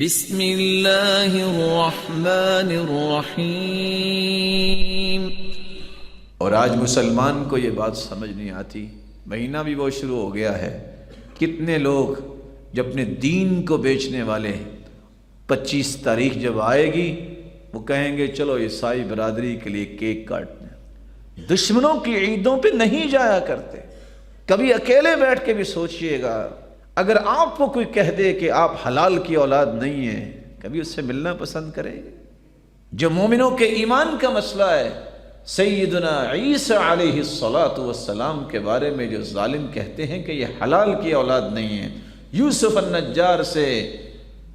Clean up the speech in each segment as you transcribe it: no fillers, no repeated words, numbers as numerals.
بسم اللہ الرحمن الرحیم۔ اور آج مسلمان کو یہ بات سمجھ نہیں آتی، مہینہ بھی وہ شروع ہو گیا ہے، کتنے لوگ جو اپنے دین کو بیچنے والے 25 تاریخ جب آئے گی وہ کہیں گے چلو عیسائی برادری کے لیے کیک کاٹنے۔ دشمنوں کی عیدوں پہ نہیں جایا کرتے۔ کبھی اکیلے بیٹھ کے بھی سوچئے گا، اگر آپ کو کوئی کہہ دے کہ آپ حلال کی اولاد نہیں ہیں، کبھی اس سے ملنا پسند کریں گے؟ جو مومنوں کے ایمان کا مسئلہ ہے، سیدنا عیسیٰ علیہ السلام کے بارے میں جو ظالم کہتے ہیں کہ یہ حلال کی اولاد نہیں ہے، یوسف النجار سے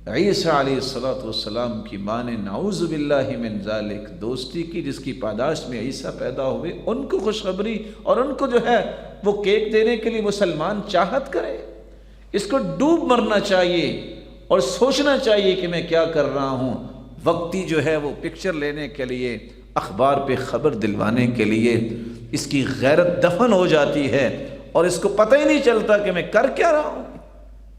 عیسیٰ علیہ السلام کی ماں نے نعوذ باللہ من ذالک دوستی کی، جس کی پاداش میں عیسیٰ پیدا ہوئے، ان کو خوشخبری اور ان کو جو ہے وہ کیک دینے کے لیے مسلمان چاہت کرے۔ اس کو ڈوب مرنا چاہیے اور سوچنا چاہیے کہ میں کیا کر رہا ہوں۔ وقتی جو ہے وہ پکچر لینے کے لیے، اخبار پہ خبر دلوانے کے لیے اس کی غیرت دفن ہو جاتی ہے اور اس کو پتہ ہی نہیں چلتا کہ میں کر کیا رہا ہوں۔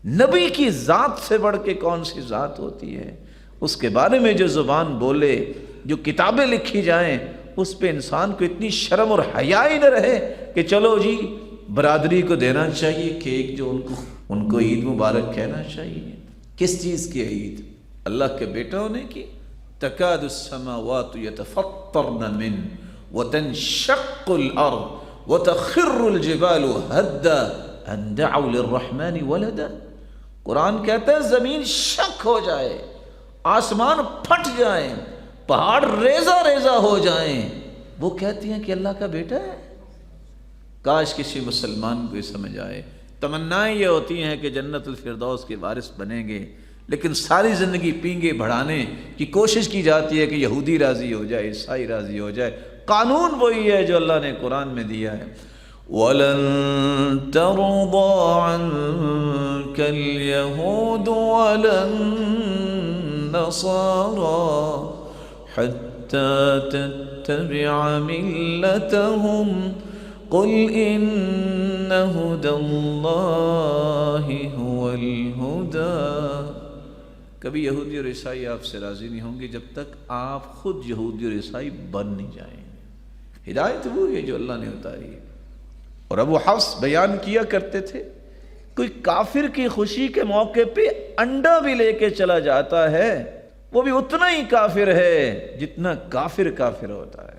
نبی کی ذات سے بڑھ کے کون سی ذات ہوتی ہے؟ اس کے بارے میں جو زبان بولے، جو کتابیں لکھی جائیں، اس پہ انسان کو اتنی شرم اور حیا ہی نہ رہے کہ چلو جی برادری کو دینا چاہیے کیک، جو ان کو عید مبارک کہنا چاہیے۔ کس چیز کی عید؟ اللہ کے بیٹا ہونے کی؟ تکاد السماوات یتفطرن من وتنشق الارض وتخر الجبال هدا ان دعوا للرحمن ولدا۔ قرآن کہتا ہے زمین شک ہو جائے، آسمان پھٹ جائیں، پہاڑ ریزہ ریزہ ہو جائیں، وہ کہتی ہیں کہ اللہ کا بیٹا ہے۔ کاش کسی مسلمان کو یہ سمجھ آئے۔ تمنائیں یہ ہوتی ہیں کہ جنت الفردوس کے وارث بنیں گے، لیکن ساری زندگی پینگے بڑھانے کی کوشش کی جاتی ہے کہ یہودی راضی ہو جائے، عیسائی راضی ہو جائے۔ قانون وہی ہے جو اللہ نے قرآن میں دیا ہے۔ وَلَن تَرْضَىٰ عَنكَ الْيَهُودُ وَلَا النَّصَارَىٰ حَتَّىٰ تَتَّبِعَ مِلَّتَهُمْ قُلْ إِنَّ هُدَى اللَّهِ هُوَ الْهُدَىٰ۔ کبھی یہودی اور عیسائی آپ سے راضی نہیں ہوں گے جب تک آپ خود یہودی اور عیسائی بن نہیں جائیں۔ ہدایت وہ ہے جو اللہ نے اتاری ہے۔ اور ابو حفص بیان کیا کرتے تھے، کوئی کافر کی خوشی کے موقع پہ انڈا بھی لے کے چلا جاتا ہے، وہ بھی اتنا ہی کافر ہے جتنا کافر ہوتا ہے۔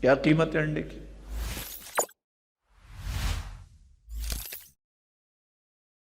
کیا قیمت ہے انڈے کی؟